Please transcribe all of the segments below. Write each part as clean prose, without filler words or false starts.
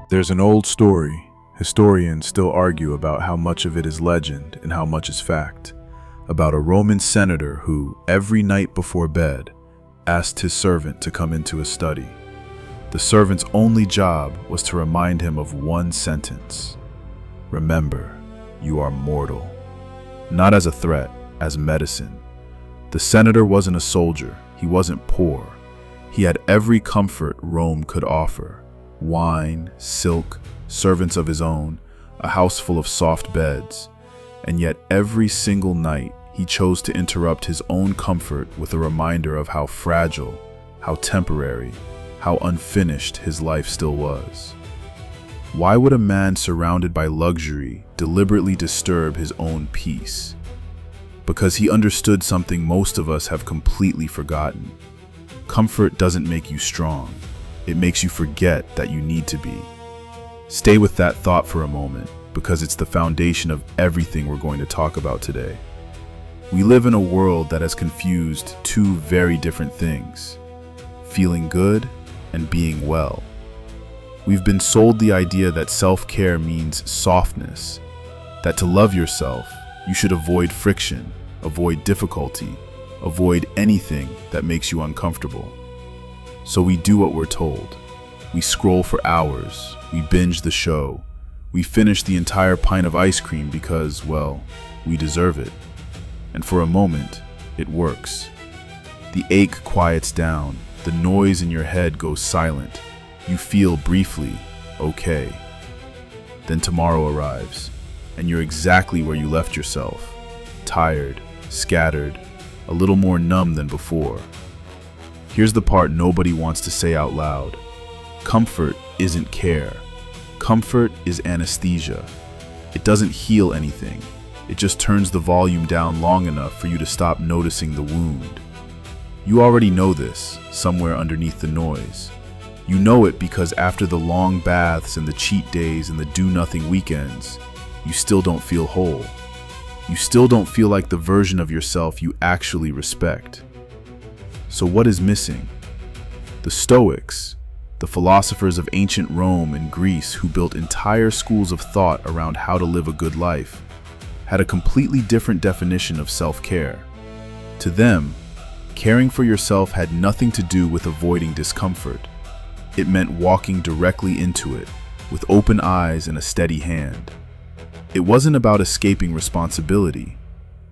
There's an old story. Historians still argue about how much of it is legend and how much is fact, about a Roman senator who, every night before bed, asked his servant to come into his study. The servant's only job was to remind him of one sentence: "Remember, you are mortal." Not as a threat, as medicine. The senator wasn't a soldier, he wasn't poor. He had every comfort Rome could offer: wine, silk, servants of his own, a house full of soft beds. And yet every single night he chose to interrupt his own comfort with a reminder of how fragile, how temporary, how unfinished his life still was. Why would a man surrounded by luxury deliberately disturb his own peace? Because he understood something most of us have completely forgotten. Comfort doesn't make you strong. It makes you forget that you need to be. Stay with that thought for a moment, because it's the foundation of everything we're going to talk about today. We live in a world that has confused two very different things: feeling good and being well. We've been sold the idea that self-care means softness, that to love yourself, you should avoid friction, avoid difficulty, avoid anything that makes you uncomfortable. So we do what we're told. We scroll for hours, we binge the show, we finish the entire pint of ice cream because, well, we deserve it. And for a moment, it works. The ache quiets down, the noise in your head goes silent. You feel briefly okay. Then tomorrow arrives, and you're exactly where you left yourself: tired, scattered, a little more numb than before. Here's the part nobody wants to say out loud. Comfort isn't care. Comfort is anesthesia. It doesn't heal anything. It just turns the volume down long enough for you to stop noticing the wound. You already know this, somewhere underneath the noise. You know it because after the long baths and the cheat days and the do-nothing weekends, you still don't feel whole. You still don't feel like the version of yourself you actually respect. So what is missing? The Stoics, the philosophers of ancient Rome and Greece who built entire schools of thought around how to live a good life, had a completely different definition of self-care. To them, caring for yourself had nothing to do with avoiding discomfort. It meant walking directly into it, with open eyes and a steady hand. It wasn't about escaping responsibility.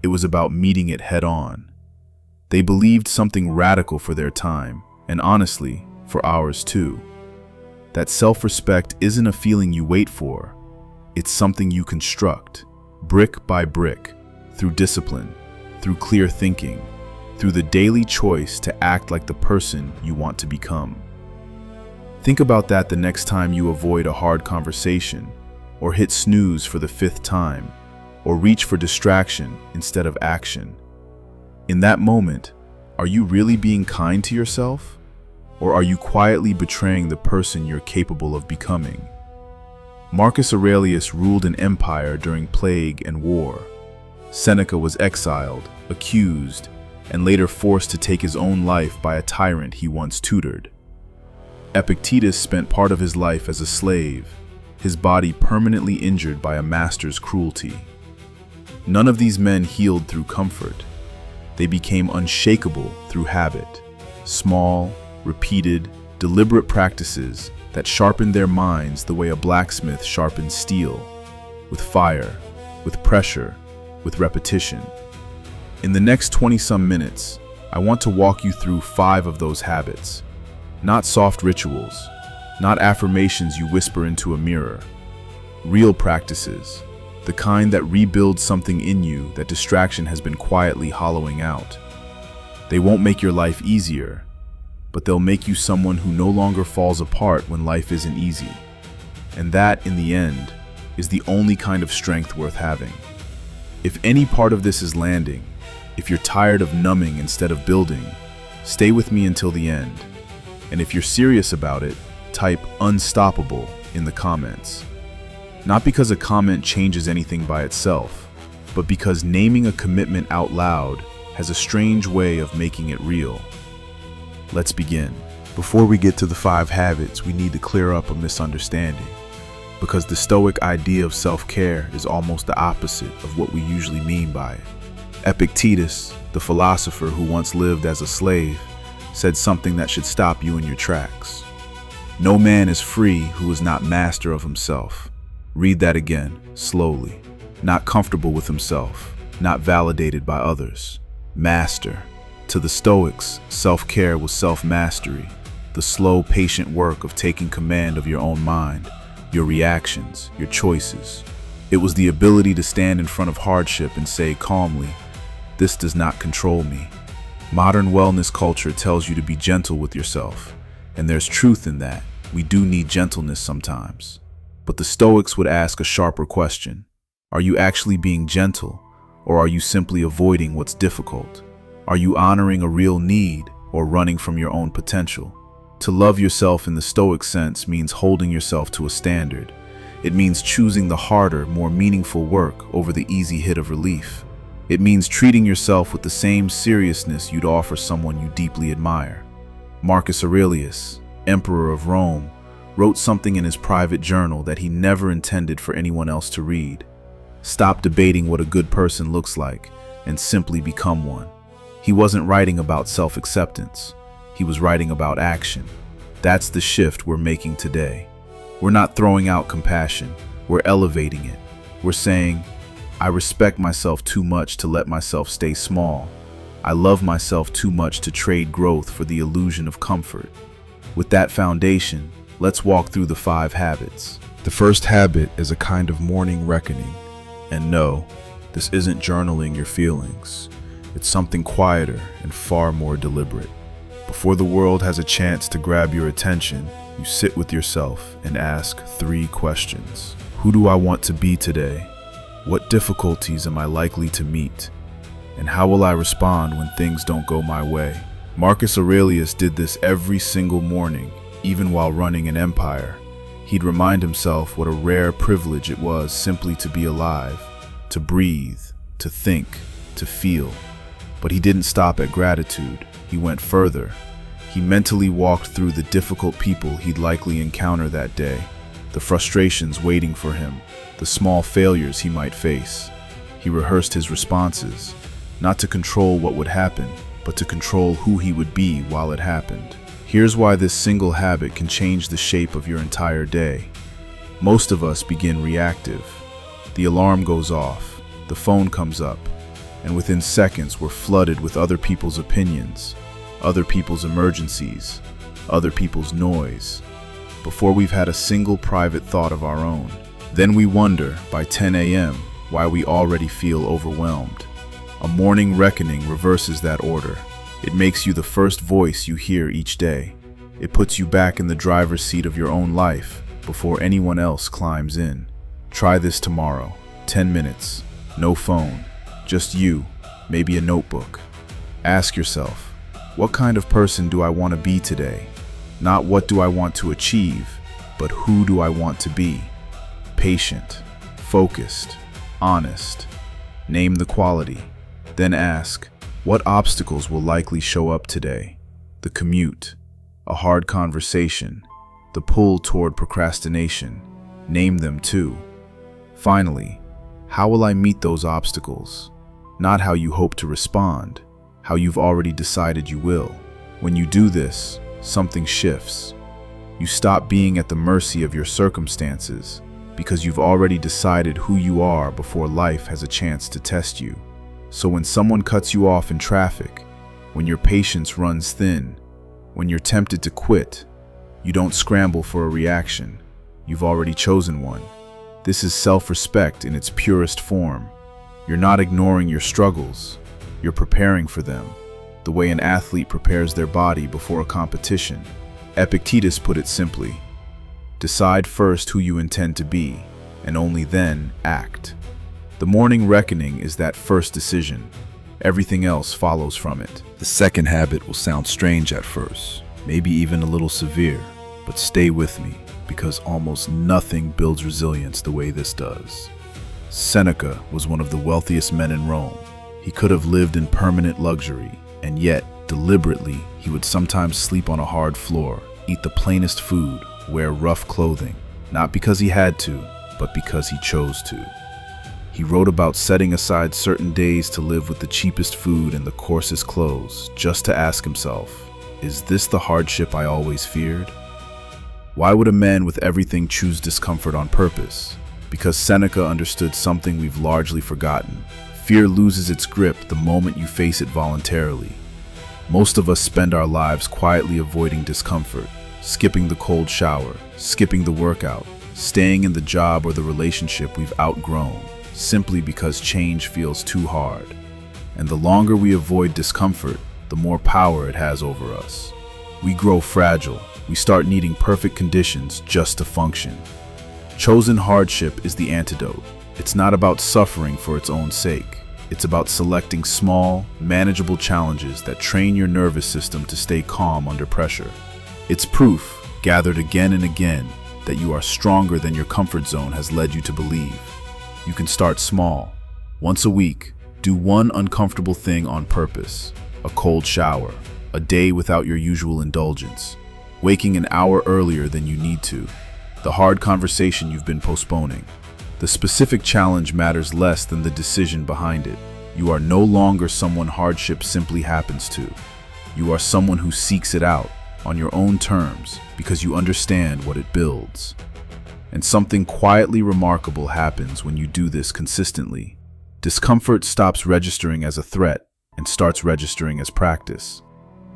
It was about meeting it head-on. They believed something radical for their time, and honestly, for ours too. That self-respect isn't a feeling you wait for. It's something you construct, brick by brick, through discipline, through clear thinking, through the daily choice to act like the person you want to become. Think about that the next time you avoid a hard conversation, or hit snooze for the 5th time, or reach for distraction instead of action. In that moment, are you really being kind to yourself? Or are you quietly betraying the person you're capable of becoming? Marcus Aurelius ruled an empire during plague and war. Seneca was exiled, accused, and later forced to take his own life by a tyrant he once tutored. Epictetus spent part of his life as a slave, his body permanently injured by a master's cruelty. None of these men healed through comfort. They became unshakable through habit, small, repeated, deliberate practices that sharpened their minds the way a blacksmith sharpens steel, with fire, with pressure, with repetition. In the next 20-some minutes, I want to walk you through 5 of those habits. Not soft rituals, not affirmations you whisper into a mirror. Real practices, the kind that rebuilds something in you that distraction has been quietly hollowing out. They won't make your life easier, but they'll make you someone who no longer falls apart when life isn't easy. And that, in the end, is the only kind of strength worth having. If any part of this is landing, if you're tired of numbing instead of building, stay with me until the end. And if you're serious about it, type "unstoppable" in the comments. Not because a comment changes anything by itself, but because naming a commitment out loud has a strange way of making it real. Let's begin. Before we get to the 5 habits, we need to clear up a misunderstanding. because the Stoic idea of self-care is almost the opposite of what we usually mean by it. Epictetus, the philosopher who once lived as a slave, said something that should stop you in your tracks. No man is free who is not master of himself. Read that again, slowly. Not comfortable with himself, not validated by others. Master. To the Stoics, self-care was self-mastery, the slow, patient work of taking command of your own mind, your reactions, your choices. It was the ability to stand in front of hardship and say calmly, "This does not control me." Modern wellness culture tells you to be gentle with yourself, and there's truth in that. We do need gentleness sometimes. But the Stoics would ask a sharper question. Are you actually being gentle, or are you simply avoiding what's difficult? Are you honoring a real need or running from your own potential? To love yourself in the Stoic sense means holding yourself to a standard. It means choosing the harder, more meaningful work over the easy hit of relief. It means treating yourself with the same seriousness you'd offer someone you deeply admire. Marcus Aurelius, Emperor of Rome, wrote something in his private journal that he never intended for anyone else to read. Stop debating what a good person looks like and simply become one. He wasn't writing about self-acceptance. He was writing about action. That's the shift we're making today. We're not throwing out compassion. We're elevating it. We're saying, I respect myself too much to let myself stay small. I love myself too much to trade growth for the illusion of comfort. With that foundation, let's walk through the 5 habits. The first habit is a kind of morning reckoning. And no, this isn't journaling your feelings. It's something quieter and far more deliberate. Before the world has a chance to grab your attention, you sit with yourself and ask 3 questions. Who do I want to be today? What difficulties am I likely to meet? And how will I respond when things don't go my way? Marcus Aurelius did this every single morning, even while running an empire. He'd remind himself what a rare privilege it was simply to be alive, to breathe, to think, to feel. But he didn't stop at gratitude. He went further. He mentally walked through the difficult people he'd likely encounter that day, the frustrations waiting for him, the small failures he might face. He rehearsed his responses, not to control what would happen, but to control who he would be while it happened. Here's why this single habit can change the shape of your entire day. Most of us begin reactive. The alarm goes off, the phone comes up, and within seconds we're flooded with other people's opinions, other people's emergencies, other people's noise, before we've had a single private thought of our own. Then we wonder, by 10 a.m., why we already feel overwhelmed. A morning reckoning reverses that order. It makes you the first voice you hear each day. It puts you back in the driver's seat of your own life before anyone else climbs in. Try this tomorrow. 10 minutes. No phone. Just you. Maybe a notebook. Ask yourself, what kind of person do I want to be today? Not what do I want to achieve, but who do I want to be? Patient, focused, honest. Name the quality. Then ask, what obstacles will likely show up today? The commute, a hard conversation, the pull toward procrastination. Name them too. Finally, how will I meet those obstacles? Not how you hope to respond, how you've already decided you will. When you do this, something shifts. You stop being at the mercy of your circumstances because you've already decided who you are before life has a chance to test you. So when someone cuts you off in traffic, when your patience runs thin, when you're tempted to quit, you don't scramble for a reaction. You've already chosen one. This is self-respect in its purest form. You're not ignoring your struggles. You're preparing for them, the way an athlete prepares their body before a competition. Epictetus put it simply, decide first who you intend to be, and only then act. The morning reckoning is that first decision. Everything else follows from it. The second habit will sound strange at first, maybe even a little severe, but stay with me, because almost nothing builds resilience the way this does. Seneca was one of the wealthiest men in Rome. He could have lived in permanent luxury, and yet, deliberately, he would sometimes sleep on a hard floor, eat the plainest food, wear rough clothing. not because he had to, but because he chose to. He wrote about setting aside certain days to live with the cheapest food and the coarsest clothes, just to ask himself, is this the hardship I always feared? Why would a man with everything choose discomfort on purpose? Because Seneca understood something we've largely forgotten. Fear loses its grip the moment you face it voluntarily. Most of us spend our lives quietly avoiding discomfort, skipping the cold shower, skipping the workout, staying in the job or the relationship we've outgrown, simply because change feels too hard. And the longer we avoid discomfort, the more power it has over us. We grow fragile. We start needing perfect conditions just to function. Chosen hardship is the antidote. It's not about suffering for its own sake. It's about selecting small, manageable challenges that train your nervous system to stay calm under pressure. It's proof, gathered again and again, that you are stronger than your comfort zone has led you to believe. You can start small. Once a week, do one uncomfortable thing on purpose. A cold shower, a day without your usual indulgence, waking an hour earlier than you need to, the hard conversation you've been postponing. The specific challenge matters less than the decision behind it. You are no longer someone hardship simply happens to. You are someone who seeks it out on your own terms because you understand what it builds. And something quietly remarkable happens when you do this consistently. Discomfort stops registering as a threat and starts registering as practice.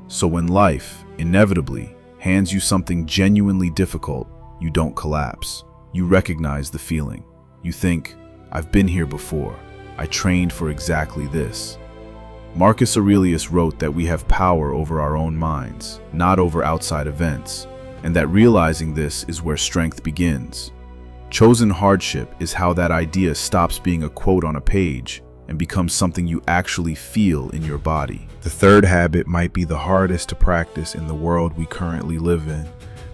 So when life, inevitably, hands you something genuinely difficult, you don't collapse. You recognize the feeling. You think, I've been here before. I trained for exactly this. Marcus Aurelius wrote that we have power over our own minds, not over outside events, and that realizing this is where strength begins. Chosen hardship is how that idea stops being a quote on a page and becomes something you actually feel in your body. The third habit might be the hardest to practice in the world we currently live in,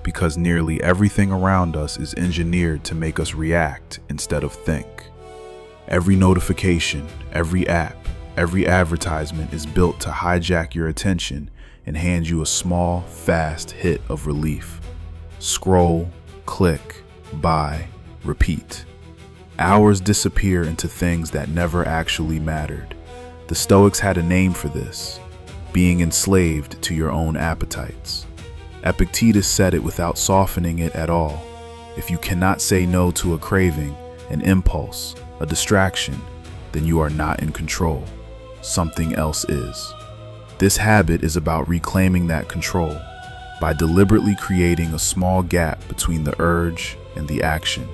because nearly everything around us is engineered to make us react instead of think. Every notification, every app, every advertisement is built to hijack your attention and hand you a small, fast hit of relief. Scroll, click, buy, repeat. Hours disappear into things that never actually mattered. The Stoics had a name for this: being enslaved to your own appetites. Epictetus said it without softening it at all. If you cannot say no to a craving, an impulse, a distraction, then you are not in control. Something else is. This habit is about reclaiming that control by deliberately creating a small gap between the urge and the action.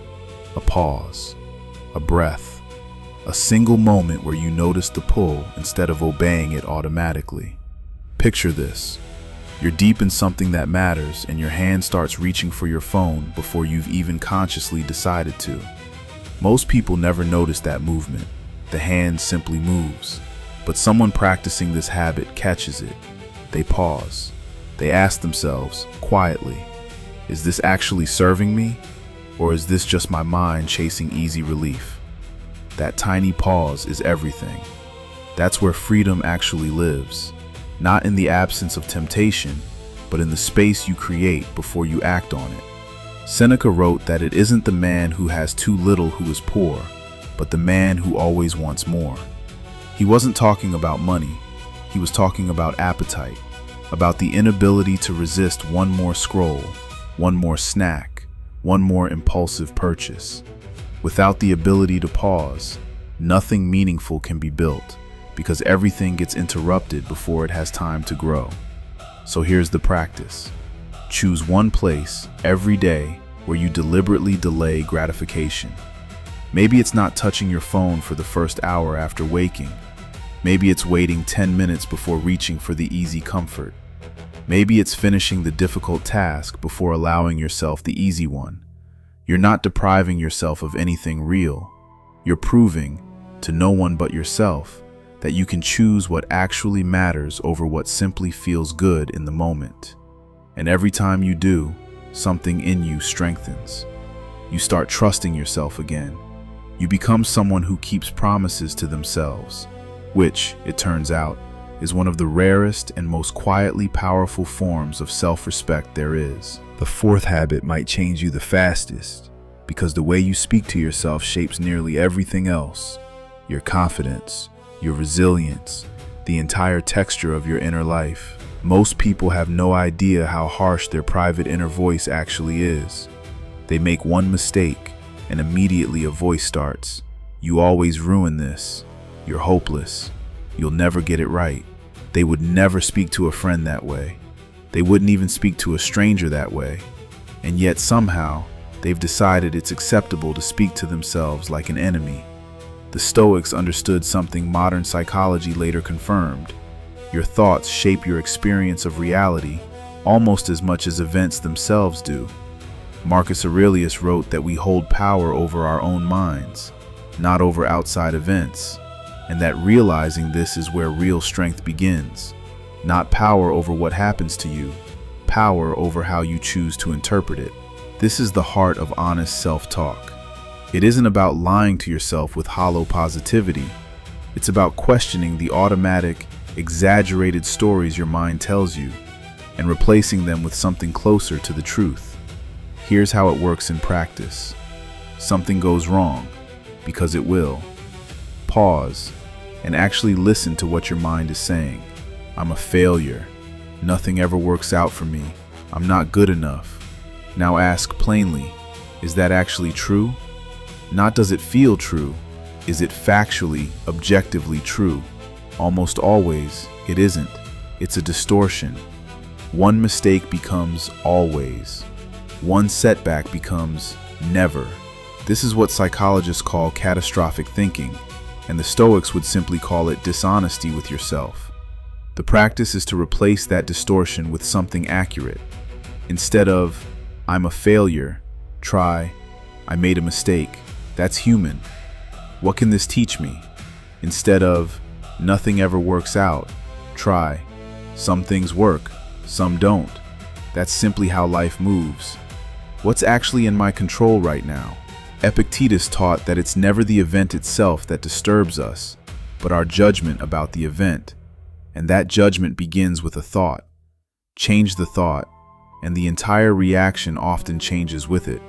A pause, a breath, a single moment where you notice the pull instead of obeying it automatically. Picture this. You're deep in something that matters and your hand starts reaching for your phone before you've even consciously decided to. Most people never notice that movement. The hand simply moves. But someone practicing this habit catches it. They pause. They ask themselves, quietly, is this actually serving me? Or is this just my mind chasing easy relief? That tiny pause is everything. That's where freedom actually lives. Not in the absence of temptation, but in the space you create before you act on it. Seneca wrote that it isn't the man who has too little who is poor, but the man who always wants more. He wasn't talking about money. He was talking about appetite, about the inability to resist one more scroll, one more snack, one more impulsive purchase. Without the ability to pause, nothing meaningful can be built, because everything gets interrupted before it has time to grow. So here's the practice. Choose one place every day where you deliberately delay gratification. Maybe it's not touching your phone for the first hour after waking. Maybe it's waiting 10 minutes before reaching for the easy comfort. Maybe it's finishing the difficult task before allowing yourself the easy one. You're not depriving yourself of anything real. You're proving, to no one but yourself, that you can choose what actually matters over what simply feels good in the moment. And every time you do, something in you strengthens. You start trusting yourself again. You become someone who keeps promises to themselves, which, it turns out, is one of the rarest and most quietly powerful forms of self-respect there is. The fourth habit might change you the fastest. because the way you speak to yourself shapes nearly everything else: your confidence, your resilience, the entire texture of your inner life. Most people have no idea how harsh their private inner voice actually is. They make one mistake, and immediately a voice starts. You always ruin this. You're hopeless. You'll never get it right. They would never speak to a friend that way. They wouldn't even speak to a stranger that way. And yet somehow, they've decided it's acceptable to speak to themselves like an enemy. The Stoics understood something modern psychology later confirmed. Your thoughts shape your experience of reality almost as much as events themselves do. Marcus Aurelius wrote that we hold power over our own minds, not over outside events, and that realizing this is where real strength begins. Not power over what happens to you, power over how you choose to interpret it. This is the heart of honest self-talk. It isn't about lying to yourself with hollow positivity. It's about questioning the automatic, exaggerated stories your mind tells you and replacing them with something closer to the truth. Here's how it works in practice. Something goes wrong, because it will. Pause and actually listen to what your mind is saying. I'm a failure. Nothing ever works out for me. I'm not good enough. Now ask plainly, is that actually true? Not does it feel true, is it factually, objectively true? Almost always, it isn't. It's a distortion. One mistake becomes always. One setback becomes never. This is what psychologists call catastrophic thinking, and the Stoics would simply call it dishonesty with yourself. The practice is to replace that distortion with something accurate. Instead of, I'm a failure, try, I made a mistake. That's human. What can this teach me? Instead of, nothing ever works out, try, some things work, some don't. That's simply how life moves. What's actually in my control right now? Epictetus taught that it's never the event itself that disturbs us, but our judgment about the event. And that judgment begins with a thought. Change the thought, and the entire reaction often changes with it.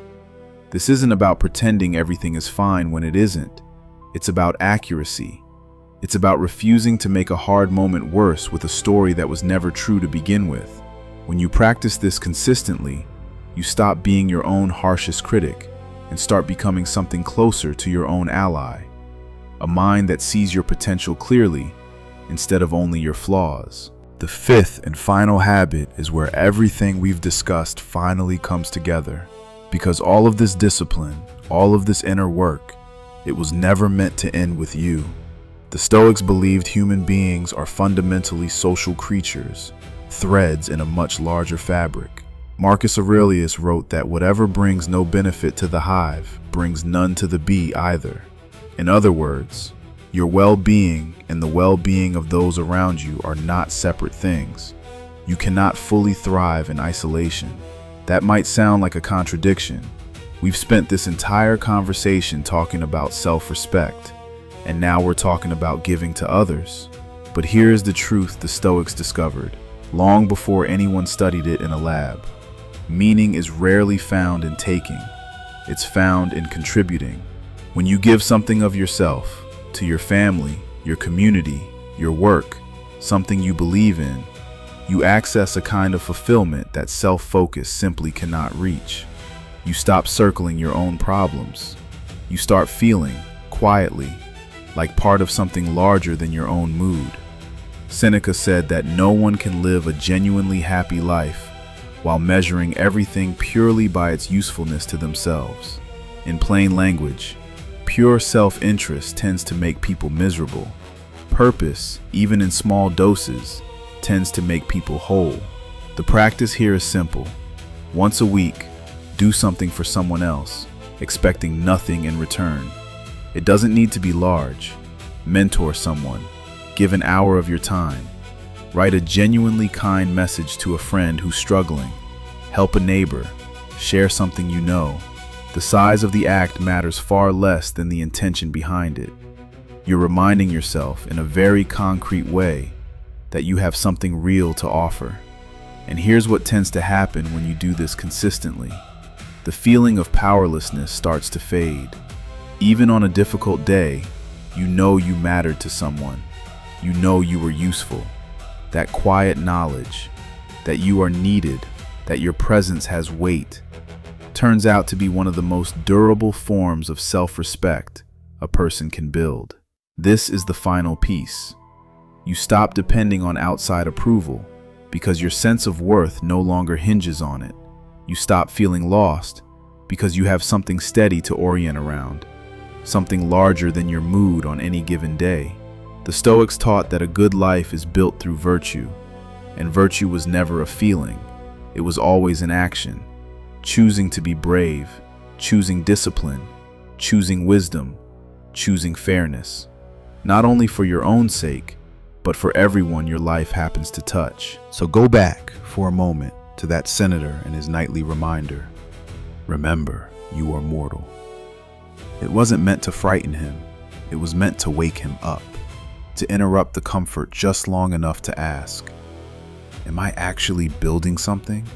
This isn't about pretending everything is fine when it isn't. It's about accuracy. It's about refusing to make a hard moment worse with a story that was never true to begin with. When you practice this consistently, you stop being your own harshest critic and start becoming something closer to your own ally. A mind that sees your potential clearly instead of only your flaws. The fifth and final habit is where everything we've discussed finally comes together. Because all of this discipline, all of this inner work, it was never meant to end with you. The Stoics believed human beings are fundamentally social creatures, threads in a much larger fabric. Marcus Aurelius wrote that whatever brings no benefit to the hive brings none to the bee either. In other words, your well-being and the well-being of those around you are not separate things. You cannot fully thrive in isolation. That might sound like a contradiction. We've spent this entire conversation talking about self-respect, and now we're talking about giving to others. But here's the truth the Stoics discovered, long before anyone studied it in a lab. Meaning is rarely found in taking. It's found in contributing. When you give something of yourself, to your family, your community, your work, something you believe in, you access a kind of fulfillment that self-focus simply cannot reach. You stop circling your own problems. You start feeling, quietly, like part of something larger than your own mood. Seneca said that no one can live a genuinely happy life while measuring everything purely by its usefulness to themselves. In plain language, pure self-interest tends to make people miserable. Purpose, even in small doses, tends to make people whole. The practice here is simple. Once a week, do something for someone else, expecting nothing in return. It doesn't need to be large. Mentor someone. Give an hour of your time. Write a genuinely kind message to a friend who's struggling. Help a neighbor. Share something you know. The size of the act matters far less than the intention behind it. You're reminding yourself in a very concrete way that you have something real to offer. And here's what tends to happen when you do this consistently. the feeling of powerlessness starts to fade. Even on a difficult day, you know you mattered to someone. You know you were useful. That quiet knowledge that you are needed, that your presence has weight, turns out to be one of the most durable forms of self-respect a person can build. This is the final piece. You stop depending on outside approval because your sense of worth no longer hinges on it. You stop feeling lost because you have something steady to orient around, something larger than your mood on any given day. The Stoics taught that a good life is built through virtue, and virtue was never a feeling. It was always an action, choosing to be brave, choosing discipline, choosing wisdom, choosing fairness, not only for your own sake, but for everyone your life happens to touch. So go back for a moment to that senator and his nightly reminder. Remember, you are mortal. It wasn't meant to frighten him. It was meant to wake him up, to interrupt the comfort just long enough to ask, am I actually building something,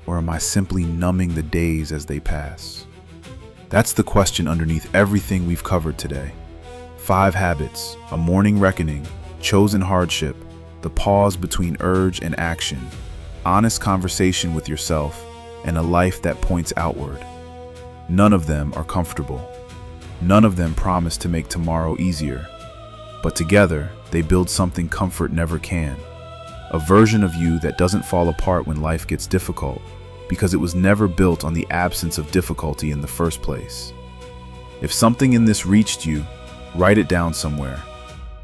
or am I simply numbing the days as they pass? That's the question underneath everything we've covered today. 5 habits, a morning reckoning, chosen hardship, the pause between urge and action, honest conversation with yourself, and a life that points outward. None of them are comfortable. None of them promise to make tomorrow easier. But together, they build something comfort never can. A version of you that doesn't fall apart when life gets difficult, because it was never built on the absence of difficulty in the first place. If something in this reached you, write it down somewhere.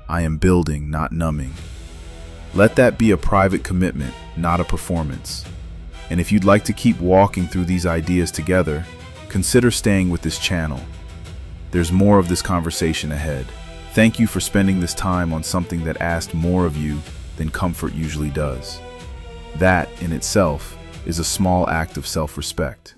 I am building, not numbing. Let that be a private commitment, not a performance. And if you'd like to keep walking through these ideas together, consider staying with this channel. There's more of this conversation ahead. Thank you for spending this time on something that asked more of you than comfort usually does. That, in itself, is a small act of self-respect.